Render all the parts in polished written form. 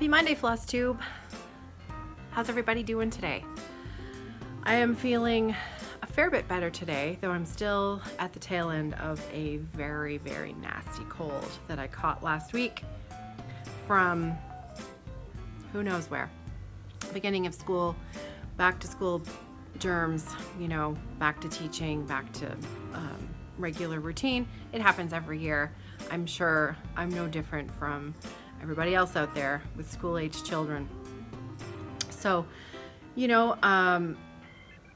Happy Monday, Flosstube. How's everybody doing today? I am feeling a fair bit better today, though I'm still at the tail end of a very, very nasty cold that I caught last week from who knows where. Beginning of school, back to school germs, back to teaching, back to regular routine. It happens every year. I'm sure I'm no different from everybody else out there with school-age children. So, I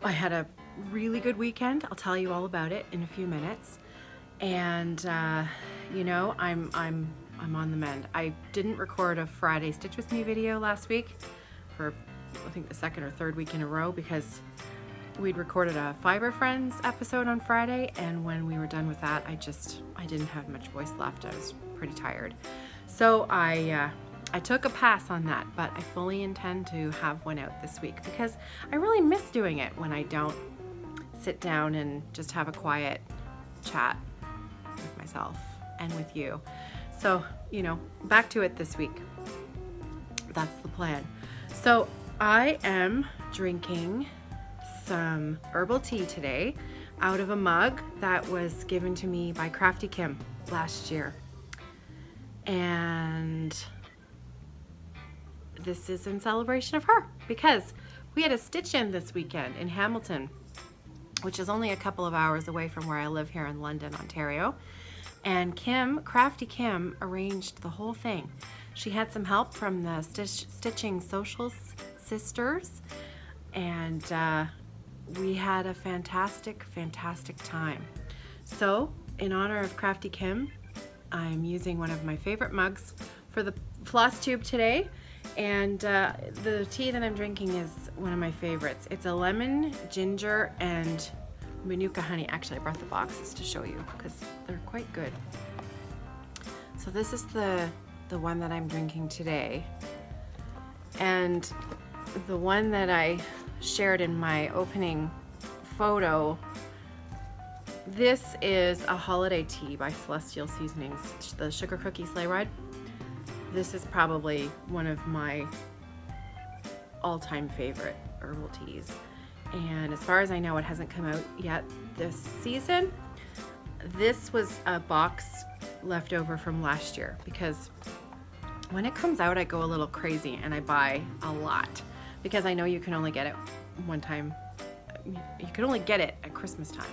had a really good weekend. I'll tell you all about it in a few minutes. And I'm on the mend. I didn't record a Friday Stitch With Me video last week for I think the second or third week in a row because we'd recorded a Fiber Friends episode on Friday, and when we were done with that, I didn't have much voice left. I was pretty tired. So I took a pass on that, but I fully intend to have one out this week because I really miss doing it when I don't sit down and just have a quiet chat with myself and with you. So, back to it this week. That's the plan. So I am drinking some herbal tea today out of a mug that was given to me by Crafty Kim last year. And this is in celebration of her because we had a stitch in this weekend in Hamilton, which is only a couple of hours away from where I live here in London, Ontario. And Crafty Kim, arranged the whole thing. She had some help from the Stitching Social Sisters, and we had a fantastic time. So, in honor of Crafty Kim, I'm using one of my favorite mugs for the Flosstube today, and the tea that I'm drinking is one of my favorites. It's a lemon, ginger, and Manuka honey. Actually, I brought the boxes to show you because they're quite good. So this is the one that I'm drinking today, and the one that I shared in my opening photo. This is a holiday tea by Celestial Seasonings, the Sugar Cookie Sleigh Ride. This is probably one of my all-time favorite herbal teas. And as far as I know, it hasn't come out yet this season. This was a box left over from last year because when it comes out, I go a little crazy and I buy a lot because I know you can only get it one time. You can only get it at Christmas time.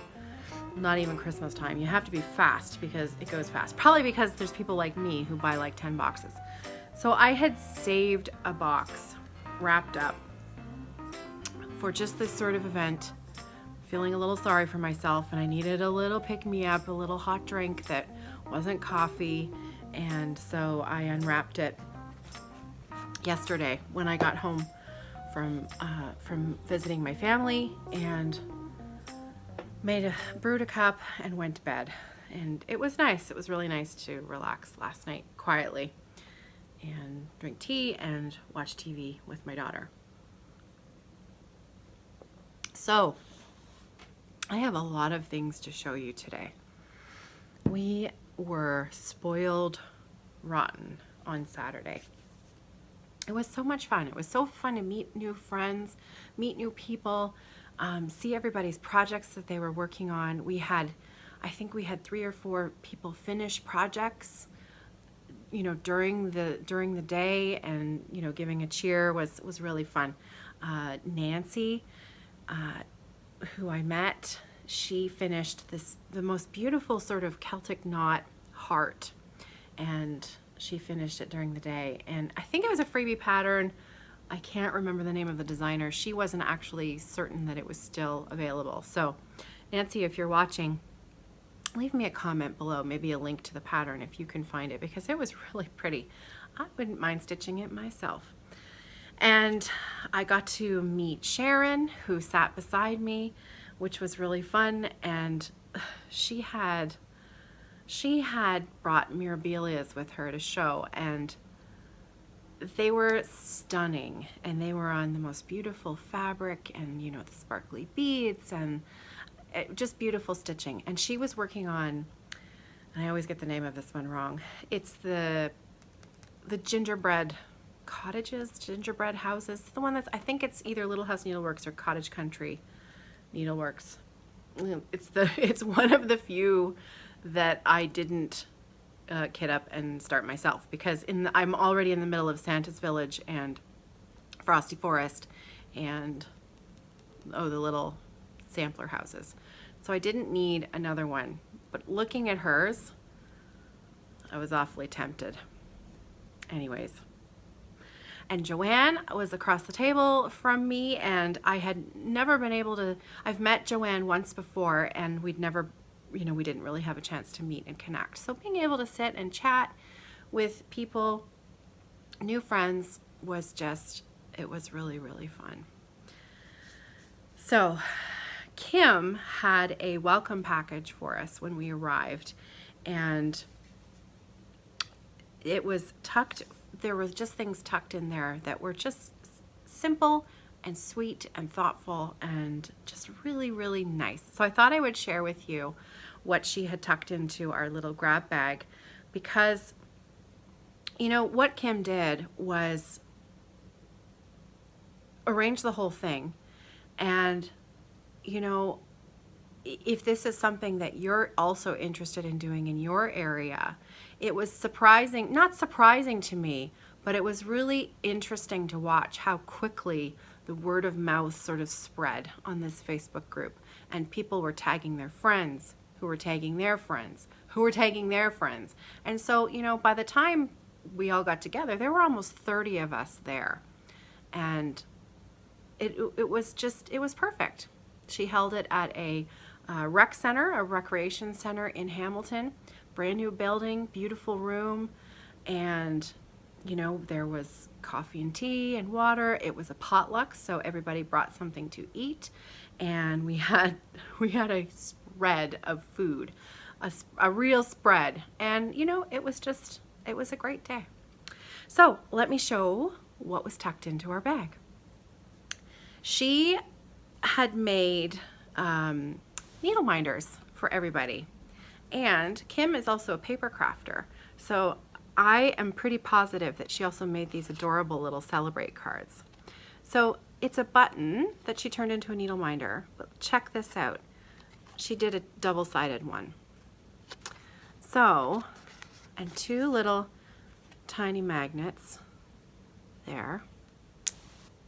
Not even Christmas time. You have to be fast because it goes fast. Probably because there's people like me who buy like 10 boxes. So I had saved a box wrapped up for just this sort of event, feeling a little sorry for myself, and I needed a little pick-me-up, a little hot drink that wasn't coffee, and so I unwrapped it yesterday when I got home from visiting my family, and brewed a cup and went to bed. And it was nice. It was really nice to relax last night quietly and drink tea and watch TV with my daughter. So I have a lot of things to show you today. We were spoiled rotten on Saturday. It was so much fun. It was so fun to meet new friends, meet new people, see everybody's projects that they were working on. I think we had 3 or 4 people finish projects, during the day, and giving a cheer was really fun. Nancy, who I met, she finished the most beautiful sort of Celtic knot heart, and she finished it during the day, and I think it was a freebie pattern. I can't remember the name of the designer. She wasn't actually certain that it was still available. So Nancy, if you're watching, leave me a comment below, maybe a link to the pattern if you can find it, because it was really pretty. I wouldn't mind stitching it myself. And I got to meet Sharon, who sat beside me, which was really fun, and she had brought mirabilias with her to show, and they were stunning, and they were on the most beautiful fabric, and the sparkly beads, and just beautiful stitching. And she was working on, and I always get the name of this one wrong, it's the gingerbread cottages, gingerbread houses. The one that's, I think it's either Little House Needleworks or Cottage Country Needleworks. It's one of the few that I didn't kit up and start myself, because I'm already in the middle of Santa's Village and Frosty Forest and the little sampler houses. So I didn't need another one. But looking at hers, I was awfully tempted. Anyways. And Joanne was across the table from me, and I had never been able to, I've met Joanne once before, and we'd never, we didn't really have a chance to meet and connect. So being able to sit and chat with people, new friends, was just, it was really, really fun. So Kim had a welcome package for us when we arrived, and it was tucked, there was just things tucked in there that were just simple and sweet and thoughtful and just really, really nice. So I thought I would share with you what she had tucked into our little grab bag, because what Kim did was arrange the whole thing. And if this is something that you're also interested in doing in your area, it was surprising, not surprising to me, but it was really interesting to watch how quickly the word of mouth sort of spread on this Facebook group. And people were tagging their friends, who were tagging their friends, who were tagging their friends. And so, by the time we all got together, there were almost 30 of us there. And it was perfect. She held it at a rec center, a recreation center in Hamilton, brand new building, beautiful room, and there was coffee and tea and water. It was a potluck, so everybody brought something to eat, and we had a spread of food, a real spread, and it was a great day. So let me show what was tucked into our bag. She had made needle minders for everybody, and Kim is also a paper crafter, so I am pretty positive that she also made these adorable little celebrate cards. So it's a button that she turned into a needle minder, but check this out. She did a double-sided one. So, and two little tiny magnets there,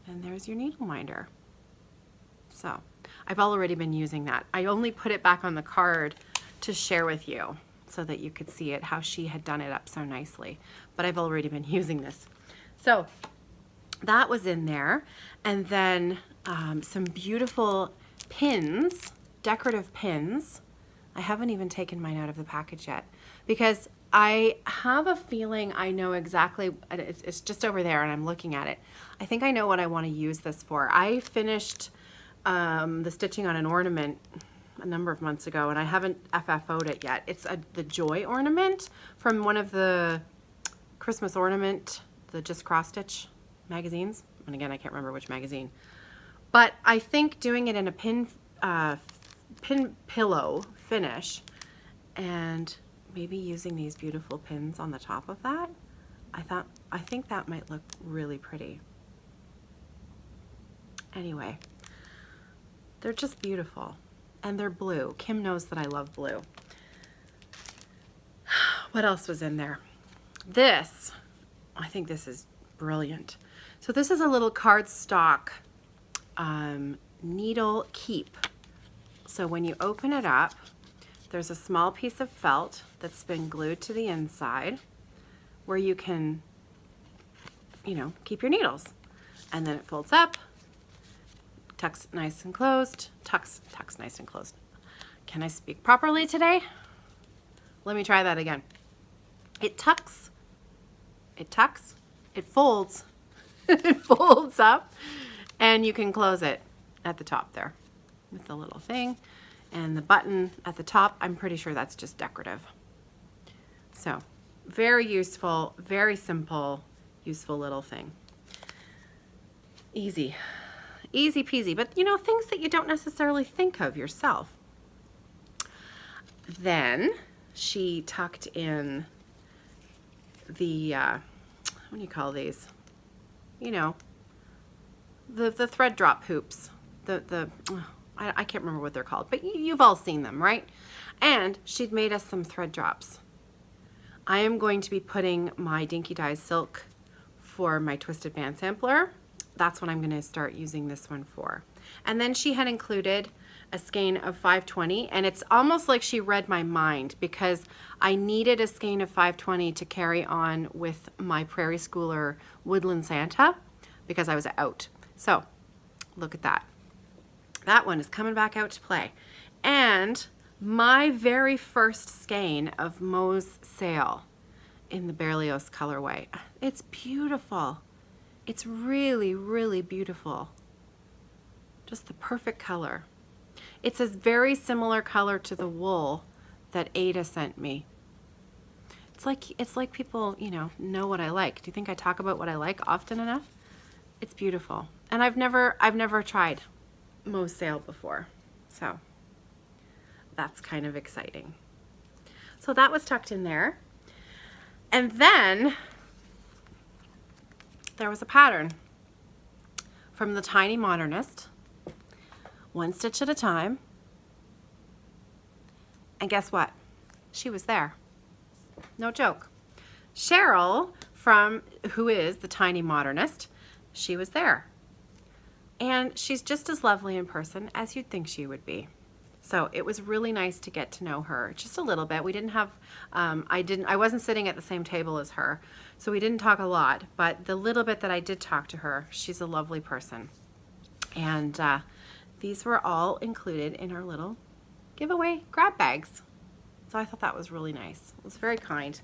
and there's your needle minder. So I've already been using that. I only put it back on the card to share with you so that you could see it, how she had done it up so nicely. But I've already been using this. So that was in there. And then some beautiful pins, decorative pins. I haven't even taken mine out of the package yet, because I have a feeling I know exactly, it's just over there and I'm looking at it. I think I know what I want to use this for. I finished the stitching on an ornament a number of months ago, and I haven't FFO'd it yet. It's the Joy ornament from one of the Christmas ornament, the Just Cross Stitch magazines. And again, I can't remember which magazine. But I think doing it in a pin pillow finish, and maybe using these beautiful pins on the top of that, I think that might look really pretty. Anyway, they're just beautiful. And they're blue. Kim knows that I love blue. What else was in there? This, I think this is brilliant. So this is a little cardstock needle keep. So when you open it up, there's a small piece of felt that's been glued to the inside where you can, keep your needles. And then it folds up, tucks nice and closed, tucks nice and closed. Can I speak properly today? Let me try that again. It tucks, it folds, it folds up, and you can close it at the top there with the little thing. And the button at the top, I'm pretty sure that's just decorative. So very useful, very simple, useful little thing. Easy. Easy peasy, but things that you don't necessarily think of yourself. Then she tucked in the, what do you call these? you know, the thread drop hoops. I can't remember what they're called, but you've all seen them, right? And she'd made us some thread drops. I am going to be putting my Dinky Dye Silk for my twisted band sampler. That's what I'm going to start using this one for. And then she had included a skein of 520, and it's almost like she read my mind, because I needed a skein of 520 to carry on with my Prairie Schooler Woodland Santa because I was out. So look at that. That one is coming back out to play. And my very first skein of Moe's Sale in the Berlioz colorway. It's beautiful. It's really, really beautiful. Just the perfect color. It's a very similar color to the wool that Ada sent me. It's like people, you know what I like. Do you think I talk about what I like often enough? It's beautiful. And I've never tried Moe's Sale before. So that's kind of exciting. So that was tucked in there. And then there was a pattern from the Tiny Modernist, one stitch at a time. And guess what? She was there. No joke. Cheryl, who is the Tiny Modernist, she was there. And she's just as lovely in person as you'd think she would be. So it was really nice to get to know her just a little bit. We didn't have, I wasn't sitting at the same table as her, so we didn't talk a lot, but the little bit that I did talk to her, she's a lovely person. And these were all included in our little giveaway grab bags. So I thought that was really nice. It was very kind.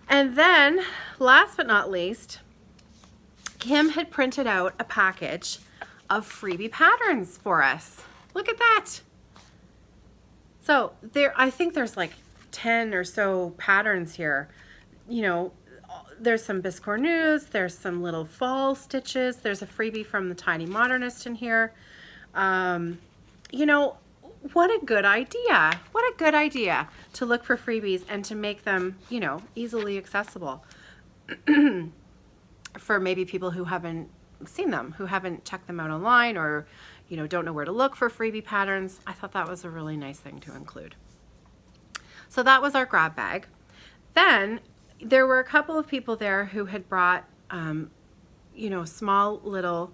And then, last but not least, Kim had printed out a package of freebie patterns for us. Look at that. So I think there's like 10 or so patterns here. You know, there's some biscornus, there's some little fall stitches, there's a freebie from the Tiny Modernist in here. You know, what a good idea. What a good idea to look for freebies and to make them, you know, easily accessible for maybe people who haven't seen them, who haven't checked them out online, or, you know, don't know where to look for freebie patterns. I thought that was a really nice thing to include. So that was our grab bag. Then there were a couple of people there who had brought, you know, small little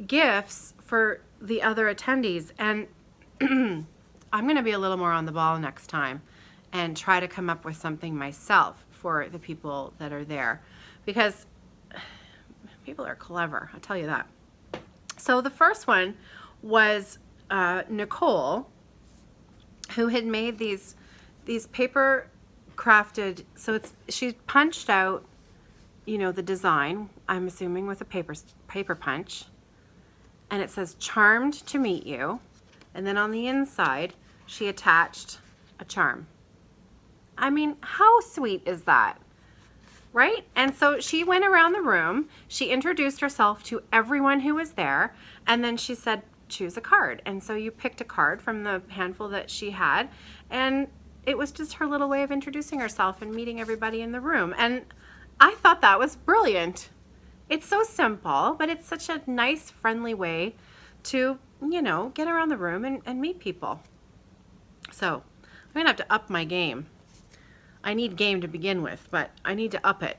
gifts for the other attendees. And I'm going to be a little more on the ball next time and try to come up with something myself for the people that are there, because people are clever, I'll tell you that. So the first one was Nicole, who had made these paper crafted, so she punched out, you know, the design, I'm assuming with a paper punch, and it says "Charmed to meet you," and then on the inside she attached a charm. I mean, how sweet is that? Right? And so she went around the room, she introduced herself to everyone who was there, and then she said, choose a card. And so you picked a card from the handful that she had, and it was just her little way of introducing herself and meeting everybody in the room. And I thought that was brilliant. It's so simple, but it's such a nice, friendly way to, you know, get around the room and meet people. So I'm gonna have to up my game. I need game to begin with, but I need to up it.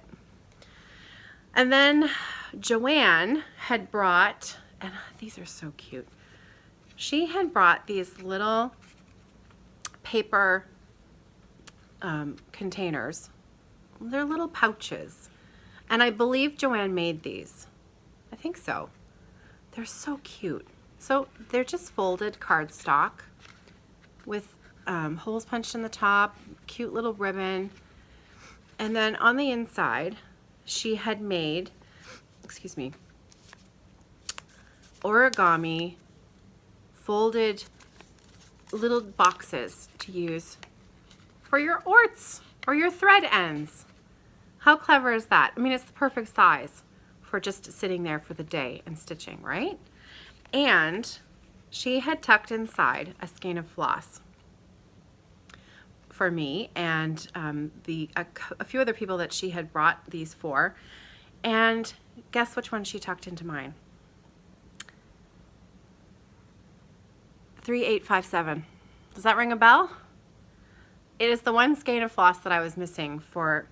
And then Joanne had brought, and these are so cute, she had brought these little paper containers. They're little pouches. And I believe Joanne made these. I think so. They're so cute. So they're just folded cardstock with holes punched in the top, cute little ribbon. And then on the inside, she had made, excuse me, origami folded little boxes to use for your orts or your thread ends. How clever is that? I mean, it's the perfect size for just sitting there for the day and stitching, right? And she had tucked inside a skein of floss for me and a few other people that she had brought these for. And Guess which one she tucked into mine? 3857. Does that ring a bell? It is the one skein of floss that I was missing for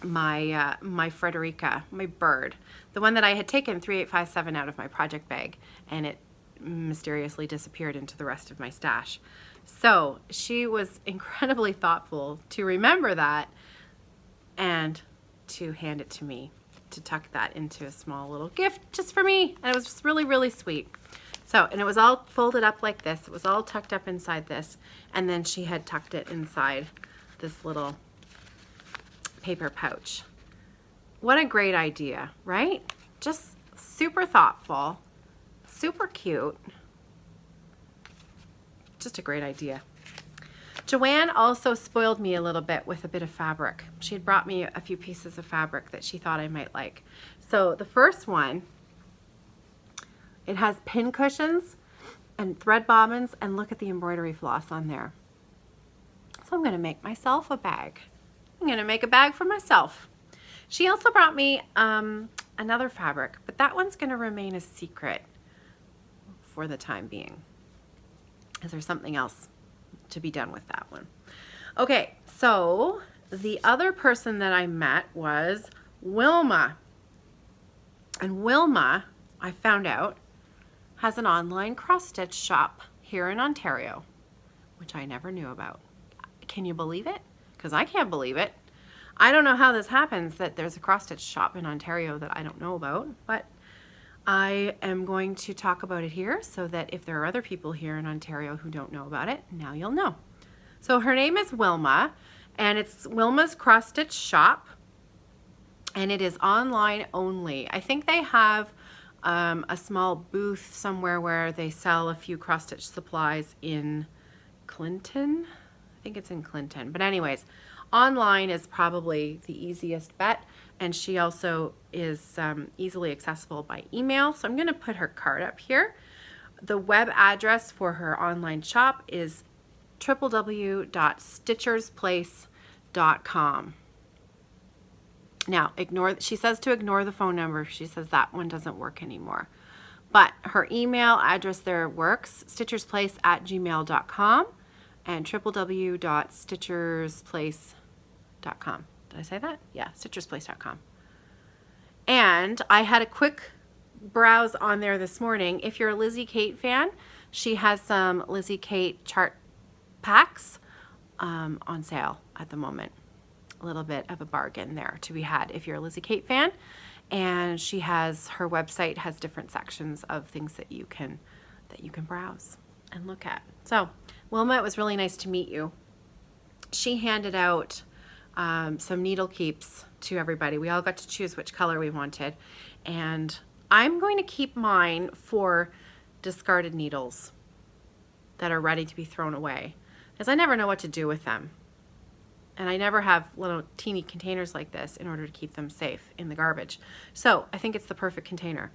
my my Frederika, my bird. The one that I had taken 3857 out of my project bag, and it mysteriously disappeared into the rest of my stash. So she was incredibly thoughtful to remember that and to hand it to me, to tuck that into a small little gift just for me. And it was just really, really sweet. So, and it was all folded up like this. It was all tucked up inside this. And then she had tucked it inside this little paper pouch. What a great idea, right? Just super thoughtful, super cute. Just a great idea. Joanne also spoiled me a little bit with a bit of fabric. She had brought me a few pieces of fabric that she thought I might like. So the first one, it has pin cushions and thread bobbins, and look at the embroidery floss on there. So I'm going to make myself a bag. I'm going to make a bag for myself. She also brought me another fabric, but that one's going to remain a secret for the time being. Is there something else to be done with that one? Okay, so the other person that I met was Wilma. And Wilma, I found out, has an online cross-stitch shop here in Ontario, which I never knew about. Can you believe it? Because I can't believe it. I don't know how this happens that there's a cross-stitch shop in Ontario that I don't know about, but I am going to talk about it here so that if there are other people here in Ontario who don't know about it, now you'll know. So her name is Wilma, and it's Wilma's Cross Stitch Shop, and it is online only. I think they have a small booth somewhere where they sell a few cross stitch supplies in Clinton. I think it's in Clinton. But anyways, online is probably the easiest bet. And she also is easily accessible by email. So I'm going to put her card up here. The web address for her online shop is www.stitchersplace.com. Now, she says to ignore the phone number. She says that one doesn't work anymore. But her email address there works, stitchersplace@gmail.com and www.stitchersplace.com. Did I say that? Yeah, stitchersplace.com. And I had a quick browse on there this morning. If you're a Lizzie Kate fan, she has some Lizzie Kate chart packs on sale at the moment. A little bit of a bargain there to be had if you're a Lizzie Kate fan. And she has, her website has different sections of things that you can browse and look at. So Wilma, it was really nice to meet you. She handed out some needle keeps to everybody. We all got to choose which color we wanted, and I'm going to keep mine for discarded needles that are ready to be thrown away, because I never know what to do with them, and I never have little teeny containers like this in order to keep them safe in the garbage. So I think it's the perfect container,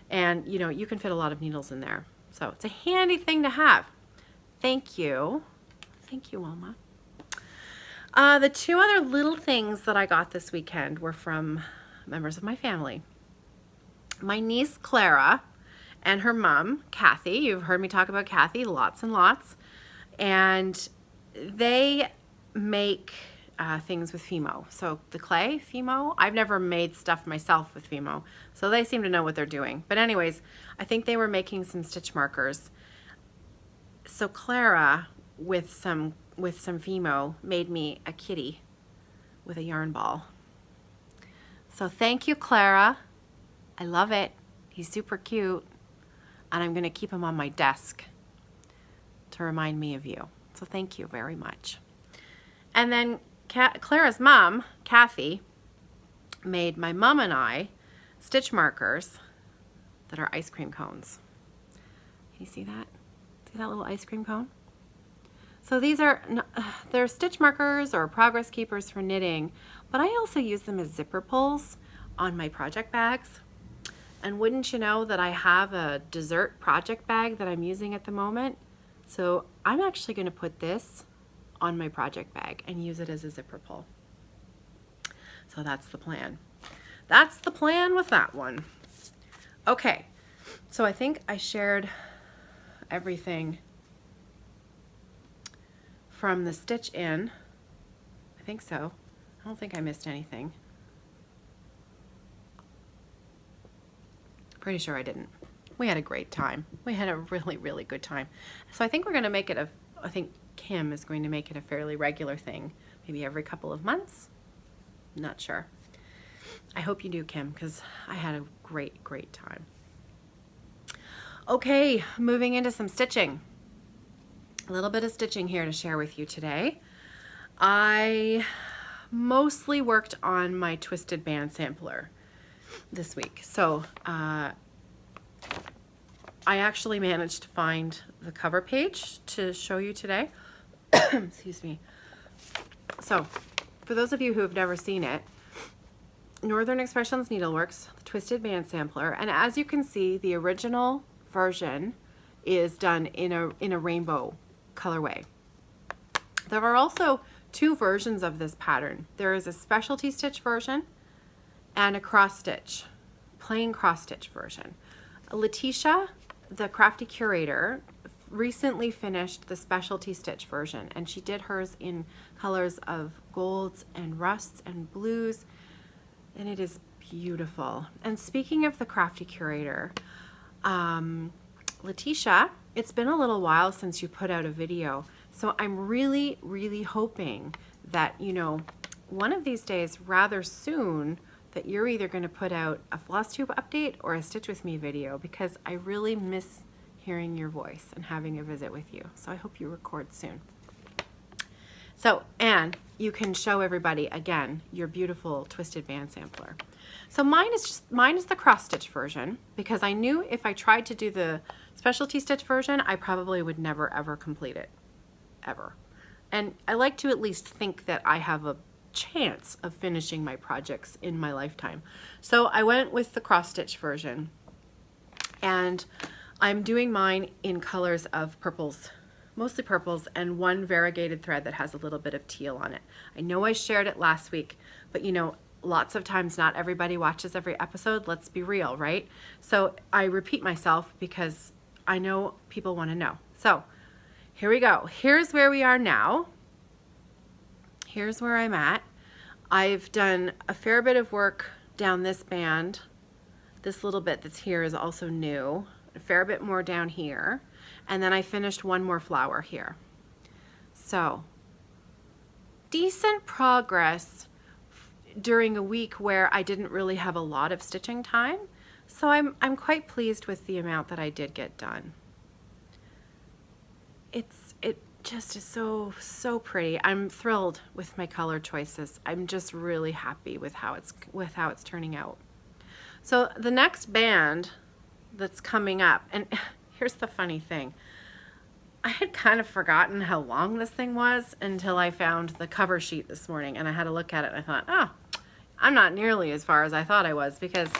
and you know, you can fit a lot of needles in there, so it's a handy thing to have. Thank you Wilma. The two other little things that I got this weekend were from members of my family. My niece Clara and her mom Kathy. You've heard me talk about Kathy lots and lots. And they make things with Fimo. So the clay, Fimo, I've never made stuff myself with Fimo. So they seem to know what they're doing. But anyways, I think they were making some stitch markers. So Clara, with some Fimo, made me a kitty with a yarn ball. So thank you, Clara. I love it. He's super cute. And I'm going to keep him on my desk to remind me of you. So thank you very much. And then Clara's mom, Kathy, made my mom and I stitch markers that are ice cream cones. Can you see that? See that little ice cream cone? So these are, they're stitch markers or progress keepers for knitting, but I also use them as zipper pulls on my project bags. And wouldn't you know that I have a dessert project bag that I'm using at the moment? So I'm actually going to put this on my project bag and use it as a zipper pull. So that's the plan. that's the plan with that one. Okay, so I think I shared everything from the stitch in. I think so. I don't think I missed anything. Pretty sure I didn't. We had a great time. We had a really, really good time. So I think we're going to make it I think Kim is going to make it a fairly regular thing, maybe every couple of months. Not sure. I hope you do, Kim, because I had a great, great time. Okay, moving into some stitching. A little bit of stitching here to share with you today. I mostly worked on my twisted band sampler this week. So I actually managed to find the cover page to show you today. Excuse me. So for those of you who have never seen it, Northern Expressions Needleworks, the twisted band sampler, and as you can see, the original version is done in a rainbow colorway. There are also two versions of this pattern. There is a specialty stitch version and a cross stitch, plain cross stitch version. Letitia, the crafty curator, recently finished the specialty stitch version, and she did hers in colors of golds and rusts and blues, and it is beautiful. And speaking of the crafty curator, Letitia, it's been a little while since you put out a video, so I'm really, really hoping that, you know, one of these days, rather soon, that you're either going to put out a Flosstube update or a Stitch With Me video, because I really miss hearing your voice and having a visit with you. So I hope you record soon. So, and you can show everybody again your beautiful twisted band sampler. So mine is the cross stitch version, because I knew if I tried to do the specialty stitch version, I probably would never ever complete it, ever. And I like to at least think that I have a chance of finishing my projects in my lifetime. So I went with the cross stitch version, and I'm doing mine in colors of purples, mostly purples, and one variegated thread that has a little bit of teal on it. I know I shared it last week, but you know, lots of times not everybody watches every episode. Let's be real, right? So I repeat myself because I know people want to know. So here we go. Here's where we are now. Here's where I'm at. I've done a fair bit of work down this band. This little bit that's here is also new. A fair bit more down here. And then I finished one more flower here. So decent progress during a week where I didn't really have a lot of stitching time. So I'm quite pleased with the amount that I did get done. It just is so pretty. I'm thrilled with my color choices. I'm just really happy with how it's turning out. So the next band that's coming up, and here's the funny thing. I had kind of forgotten how long this thing was until I found the cover sheet this morning, and I had to look at it, and I thought, oh, I'm not nearly as far as I thought I was, because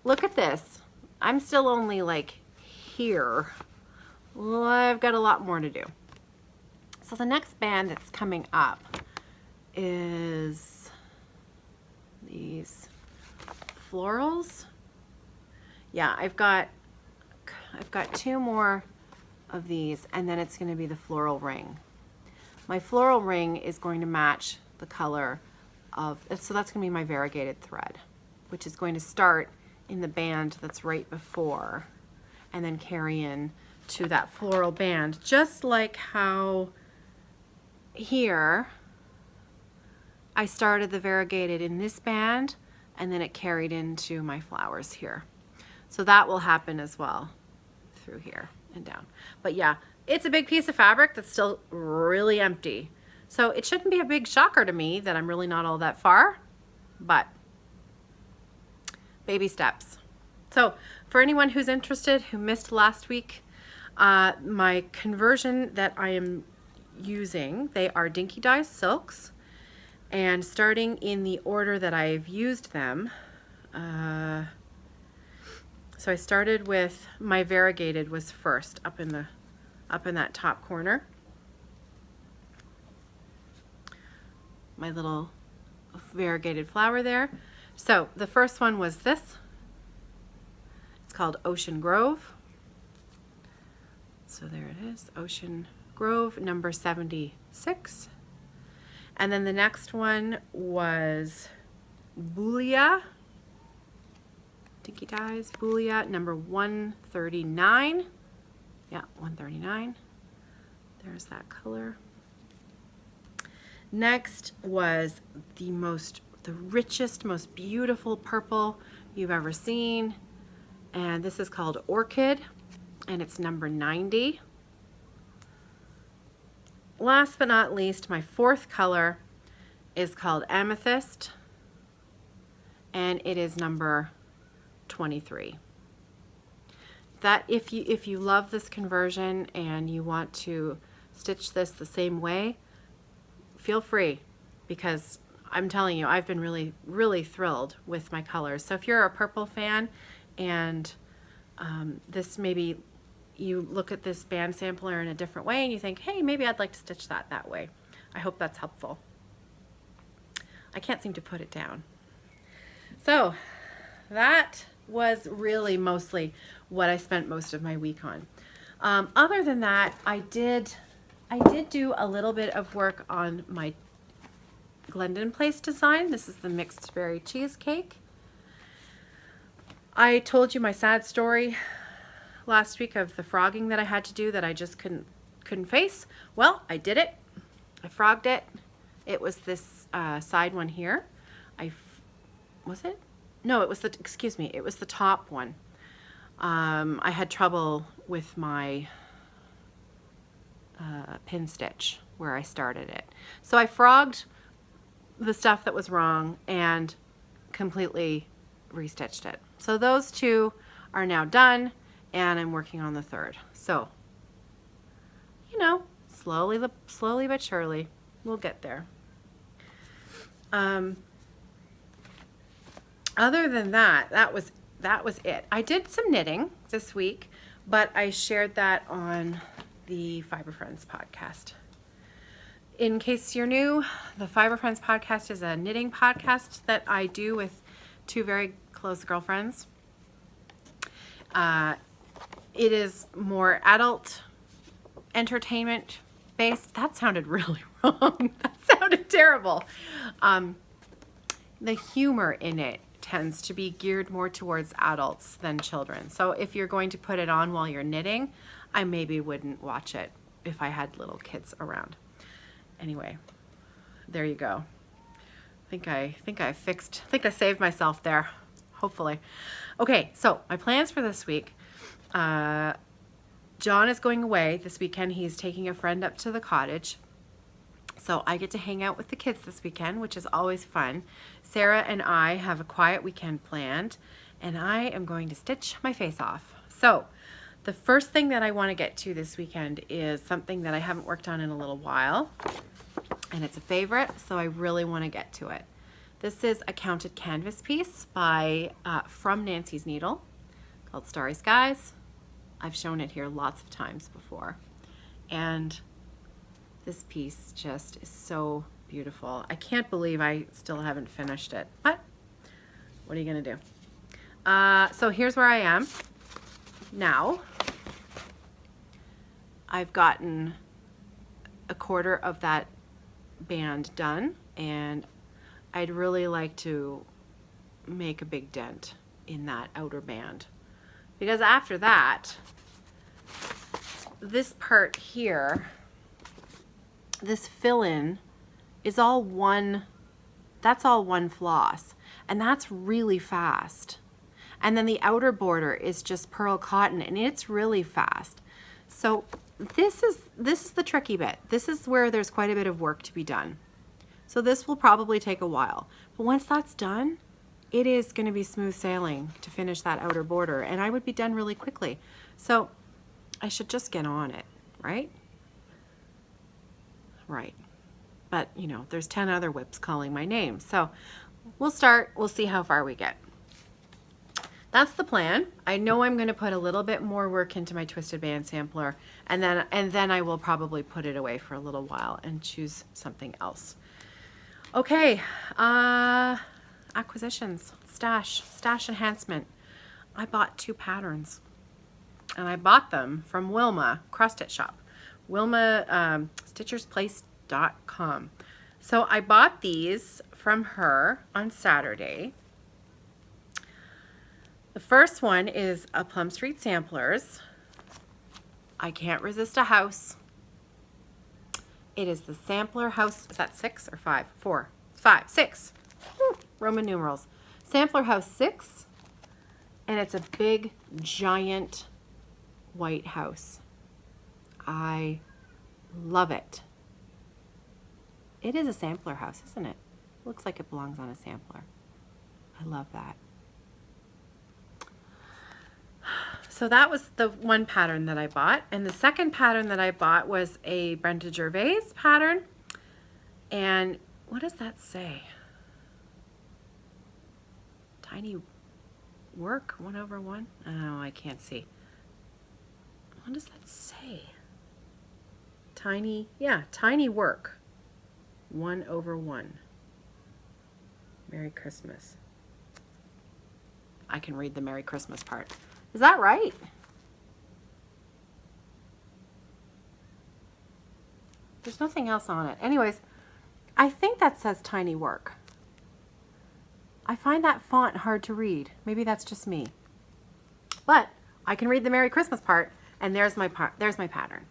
look at this. I'm still only like here. Well, I've got a lot more to do. So the next band that's coming up is these florals. Yeah, I've got two more of these, and then it's going to be the floral ring. My floral ring is going to match the color of, so that's going to be my variegated thread, which is going to start in the band that's right before and then carry in to that floral band, just like how here I started the variegated in this band and then it carried into my flowers here. So that will happen as well through here and down. But yeah, it's a big piece of fabric that's still really empty. So it shouldn't be a big shocker to me that I'm really not all that far, but baby steps. So for anyone who's interested, who missed last week, my conversion that I am using, they are Dinky Dye silks, and starting in the order that I've used them, so I started with my variegated was first up in that top corner. My little variegated flower there. So the first one was this. It's called Ocean Grove. So there it is, Ocean Grove, number 76. And then the next one was Boolia, Dinky Ties, Boolia, number 139. Yeah, 139. There's that color. Next was the richest, most beautiful purple you've ever seen. And this is called Orchid, and it's number 90. Last but not least, my fourth color is called Amethyst, and it is number 23. That if you love this conversion and you want to stitch this the same way, feel free, because I'm telling you, I've been really, really thrilled with my colors. So if you're a purple fan and this maybe you look at this band sampler in a different way and you think, hey, maybe I'd like to stitch that way. I hope that's helpful. I can't seem to put it down. So that was really mostly what I spent most of my week on. Other than that, I did do a little bit of work on my Glendon Place design. This is the mixed berry cheesecake. I told you my sad story last week of the frogging that I had to do that I just couldn't face. Well, I did it. I frogged it. It was this side one here. Was it? No, it was it was the top one. I had trouble with my pin stitch where I started it. So I frogged the stuff that was wrong and completely restitched it. So those two are now done, and I'm working on the third. So, you know, slowly but surely, we'll get there. Other than that, that was it. I did some knitting this week, but I shared that on the Fiber Friends podcast. In case you're new, the Fiber Friends podcast is a knitting podcast that I do with two very close girlfriends. It is more adult entertainment based. That sounded really wrong. That sounded terrible. The humor in it tends to be geared more towards adults than children. So if you're going to put it on while you're knitting, I maybe wouldn't watch it if I had little kids around. Anyway, there you go. I think I saved myself there, hopefully. Okay, so my plans for this week. John is going away this weekend. He's taking a friend up to the cottage. So I get to hang out with the kids this weekend, which is always fun. Sarah and I have a quiet weekend planned, and I am going to stitch my face off. So the first thing that I want to get to this weekend is something that I haven't worked on in a little while, and it's a favorite, so I really want to get to it. This is a counted canvas piece by from Nancy's Needle called Starry Skies. I've shown it here lots of times before, and this piece just is so beautiful. I can't believe I still haven't finished it, but what are you gonna do? So here's where I am now. I've gotten a quarter of that band done, and I'd really like to make a big dent in that outer band, because after that, this part here, this fill-in is all one, that's all one floss, and that's really fast. And then the outer border is just pearl cotton, and it's really fast. So this is the tricky bit. This is where there's quite a bit of work to be done. So this will probably take a while, but once that's done, it is going to be smooth sailing to finish that outer border, and I would be done really quickly. So I should just get on it, right? Right. But, you know, there's 10 other whips calling my name. So we'll start. We'll see how far we get. That's the plan. I know I'm going to put a little bit more work into my twisted band sampler, and then I will probably put it away for a little while and choose something else. Okay. acquisitions, stash enhancement. I bought 2 patterns, and I bought them from Wilma Cross-Stitch Shop, Wilma, stitchersplace.com. So I bought these from her on Saturday. The first one is a Plum Street Samplers. I can't resist a house. It is the Sampler House. Is that 6 or 5? 4, 5, 6. Whew, Roman numerals. Sampler House 6. And it's a big, giant white house. I love it. It is a sampler house, isn't it? Looks like it belongs on a sampler. I love that. So that was the one pattern that I bought. And the second pattern that I bought was a Brenda Gervais pattern. And what does that say? Tiny work, 1/1? Oh, I can't see. What does that say? Tiny, yeah, tiny work, 1/1. Merry Christmas. I can read the Merry Christmas part. Is that right? There's nothing else on it. Anyways, I think that says tiny work. I find that font hard to read. Maybe that's just me. But I can read the Merry Christmas part, and there's my pattern.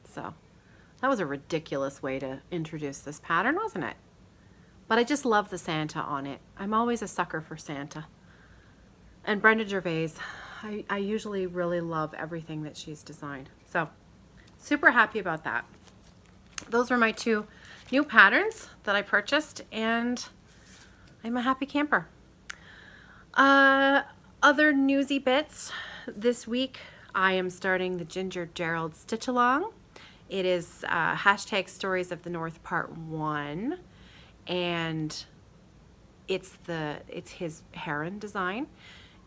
So that was a ridiculous way to introduce this pattern, wasn't it? But I just love the Santa on it. I'm always a sucker for Santa. And Brenda Gervais, I usually really love everything that she's designed. So super happy about that. Those were my 2 new patterns that I purchased, and I'm a happy camper. Other newsy bits. This week I am starting the Ginger Gerald Stitch Along. It is hashtag Stories of the North Part 1, and it's his heron design.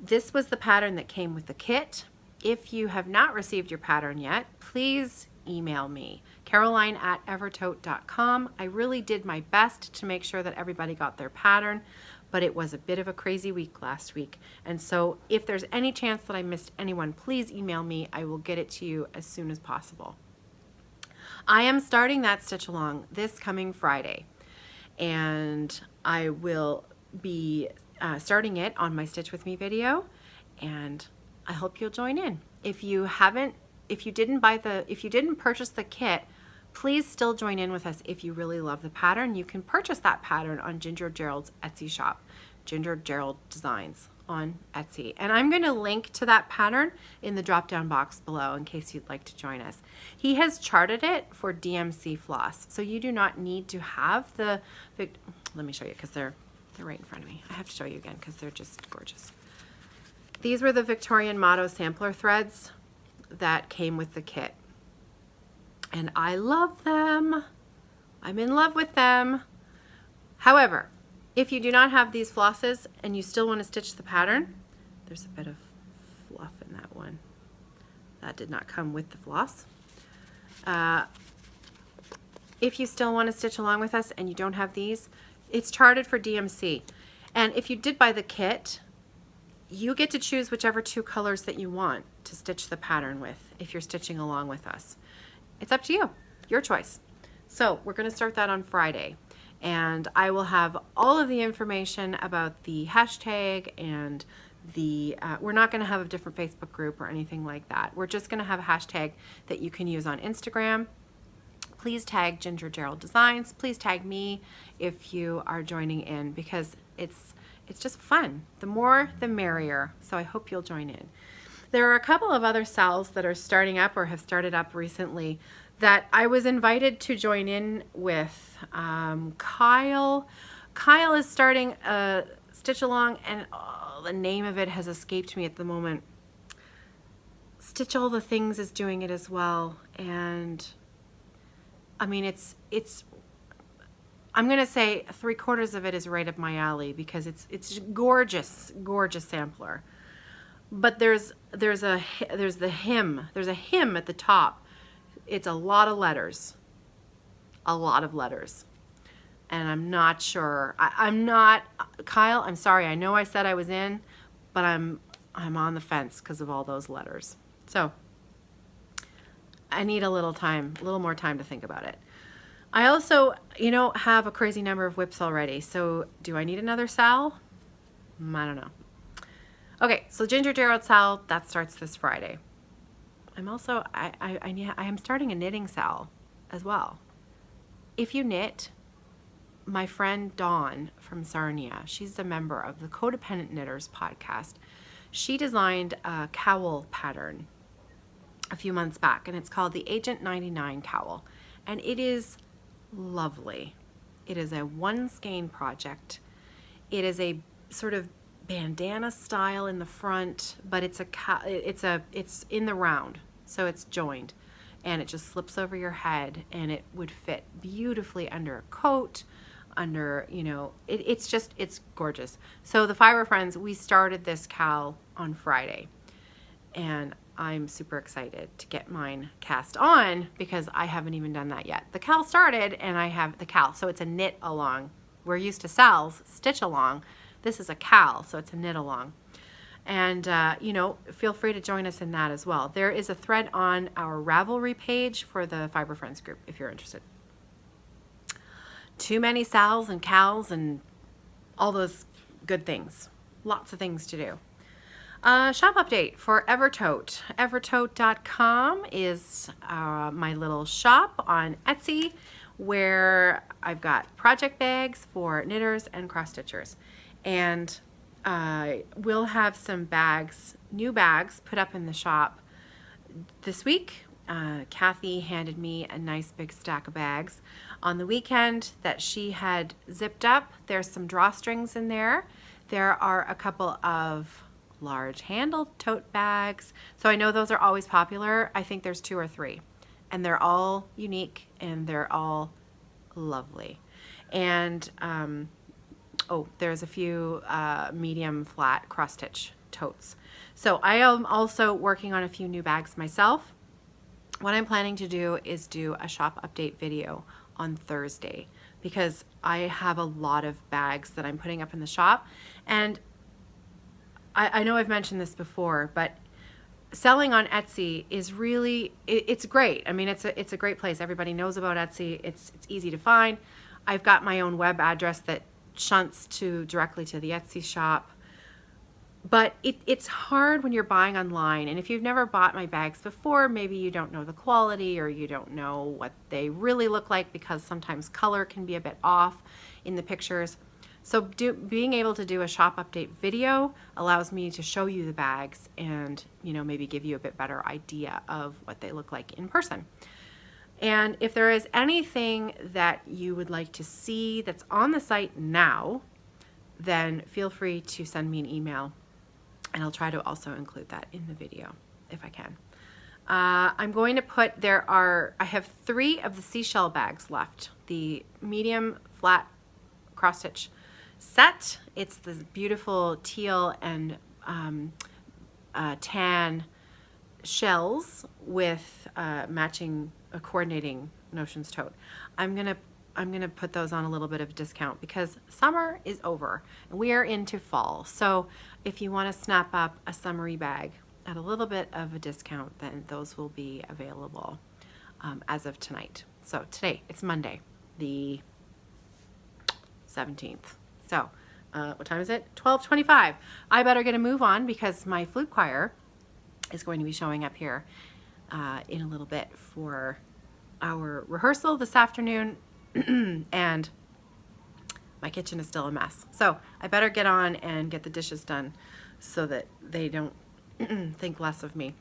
This was the pattern that came with the kit. If you have not received your pattern yet, please email me, caroline@evertote.com. I really did my best to make sure that everybody got their pattern, but it was a bit of a crazy week last week. And so if there's any chance that I missed anyone, please email me. I will get it to you as soon as possible. I am starting that stitch along this coming Friday, and I will be starting it on my Stitch With Me video, and I hope you'll join in. If you didn't purchase the kit, please still join in with us. If you really love the pattern, you can purchase that pattern on Ginger Gerald's Etsy shop, Ginger Gerald Designs on Etsy. And I'm going to link to that pattern in the drop-down box below in case you'd like to join us. He has charted it for DMC floss, so you do not need to have the let me show you, because they're right in front of me. I have to show you again because they're just gorgeous. These were the Victorian Motto sampler threads that came with the kit, and I love them. I'm in love with them. However, if you do not have these flosses and you still want to stitch the pattern, there's a bit of fluff in that one. That did not come with the floss. If you still want to stitch along with us and you don't have these, it's charted for DMC. And if you did buy the kit, you get to choose whichever 2 colors that you want to stitch the pattern with if you're stitching along with us. It's up to you, your choice. So we're going to start that on Friday, and I will have all of the information about the hashtag and the, we're not going to have a different Facebook group or anything like that. We're just going to have a hashtag that you can use on Instagram. Please tag Ginger Gerald Designs. Please tag me if you are joining in, because it's just fun. The more, the merrier. So I hope you'll join in. There are a couple of other cells that are starting up or have started up recently that I was invited to join in with. Kyle is starting a stitch along, and the name of it has escaped me at the moment. Stitch All the Things is doing it as well, and I mean, it's I'm gonna say 3/4 of it is right up my alley, because it's gorgeous sampler. But there's the hymn. There's a hymn at the top. It's a lot of letters. and I'm not sure. I'm not, Kyle, I'm sorry. I know I said I was in, but I'm on the fence because of all those letters. So I need a little more time to think about it. I also, have a crazy number of whips already. So do I need another Sal? I don't know. Okay, so Ginger Gerald Sal, that starts this Friday. I'm also, I am starting a knitting Sal as well. If you knit, my friend Dawn from Sarnia, she's a member of the Codependent Knitters podcast. She designed a cowl pattern a few months back, and it's called the Agent 99 cowl, and it is lovely. It is a one skein project. It is a sort of bandana style in the front, but it's in the round, so it's joined, and it just slips over your head, and it would fit beautifully under a coat, under, it's gorgeous. So the Fiber Friends, we started this cowl on Friday, and I'm super excited to get mine cast on because I haven't even done that yet. The cowl started, and I have the cowl, so it's a knit along. We're used to Sal's stitch along. This is a cowl, so it's a knit along. And, feel free to join us in that as well. There is a thread on our Ravelry page for the Fiber Friends group if you're interested. Too many Sal's and cowls and all those good things. Lots of things to do. Shop update for Evertote. Evertote.com is my little shop on Etsy where I've got project bags for knitters and cross stitchers. And we'll have some bags, new bags, put up in the shop this week. Kathy handed me a nice big stack of bags on the weekend that she had zipped up. There's some drawstrings in there. There are a couple of large handled tote bags. So I know those are always popular. I think there's 2 or 3. And they're all unique and they're all lovely. And there's a few medium flat cross stitch totes. So I am also working on a few new bags myself. What I'm planning to do is do a shop update video on Thursday because I have a lot of bags that I'm putting up in the shop. And I know I've mentioned this before, but selling on Etsy is really, it's great. I mean, it's a great place. Everybody knows about Etsy. It's easy to find. I've got my own web address that shunts directly to the Etsy shop. But it's hard when you're buying online. And if you've never bought my bags before, maybe you don't know the quality or you don't know what they really look like because sometimes color can be a bit off in the pictures. So being able to do a shop update video allows me to show you the bags and, maybe give you a bit better idea of what they look like in person. And if there is anything that you would like to see that's on the site now, then feel free to send me an email and I'll try to also include that in the video if I can. I'm going to I have 3 of the seashell bags left. The medium flat cross stitch set. It's this beautiful teal and tan shells with matching coordinating notions tote. I'm gonna put those on a little bit of discount because summer is over and we are into fall. So if you want to snap up a summery bag at a little bit of a discount, then those will be available as of tonight. So today, it's Monday, the 17th. So what time is it? 12:25. I better get a move on because my flute choir is going to be showing up here in a little bit for our rehearsal this afternoon. And my kitchen is still a mess. So I better get on and get the dishes done so that they don't think less of me.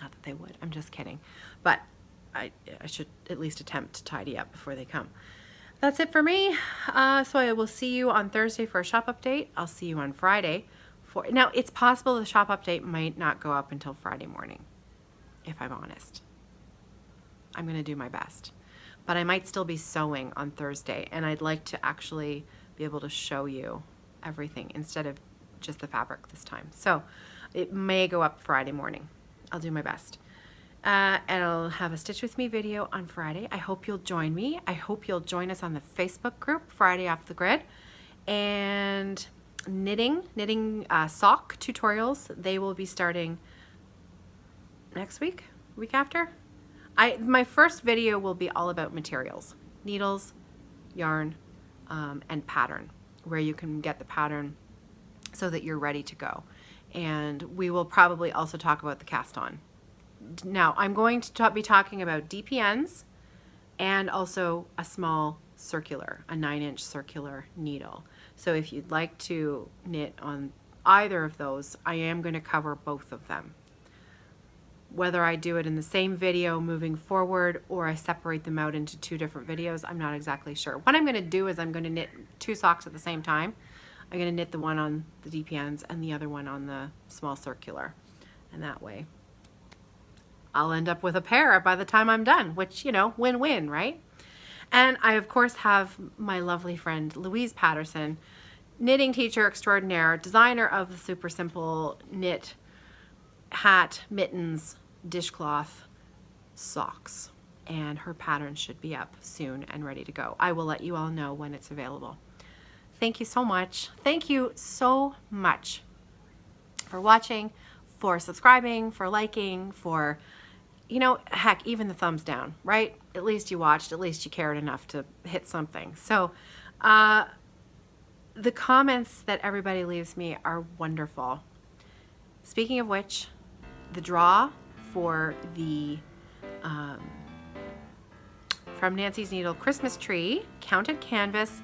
Not that they would, I'm just kidding. But I should at least attempt to tidy up before they come. That's it for me. So I will see you on Thursday for a shop update. I'll see you on Friday. Now, it's possible the shop update might not go up until Friday morning, if I'm honest. I'm going to do my best. But I might still be sewing on Thursday, and I'd like to actually be able to show you everything instead of just the fabric this time. So it may go up Friday morning. I'll do my best. And I'll have a Stitch With Me video on Friday. I hope you'll join me. I hope you'll join us on the Facebook group, Friday Off the Grid. And knitting sock tutorials, they will be starting next week after. My first video will be all about materials, needles, yarn, and pattern, where you can get the pattern so that you're ready to go. And we will probably also talk about the cast on. Now, I'm going to be talking about DPNs and also a small circular, a 9-inch circular needle. So if you'd like to knit on either of those, I am going to cover both of them. Whether I do it in the same video moving forward or I separate them out into 2 different videos, I'm not exactly sure. What I'm going to do is I'm going to knit 2 socks at the same time. I'm going to knit the one on the DPNs and the other one on the small circular. And that way I'll end up with a pair by the time I'm done, which, you know, win-win, right? And I, of course, have my lovely friend Louise Patterson, knitting teacher extraordinaire, designer of the super simple knit hat, mittens, dishcloth, socks. And her pattern should be up soon and ready to go. I will let you all know when it's available. Thank you so much. Thank you so much for watching, for subscribing, for liking, for, you know, heck, even the thumbs down, right? At least you watched, at least you cared enough to hit something. So the comments that everybody leaves me are wonderful. Speaking of which, the draw for the From Nancy's Needle Christmas Tree Counted Canvas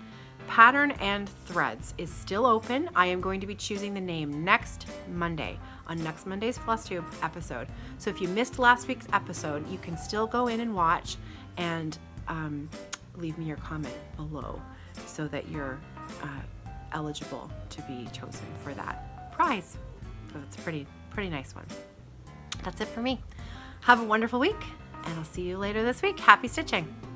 Pattern and Threads is still open. I am going to be choosing the name next Monday on next Monday's Flosstube episode. So if you missed last week's episode, you can still go in and watch and leave me your comment below so that you're eligible to be chosen for that prize. So it's a pretty nice one. That's it for me. Have a wonderful week, and I'll see you later this week. Happy stitching.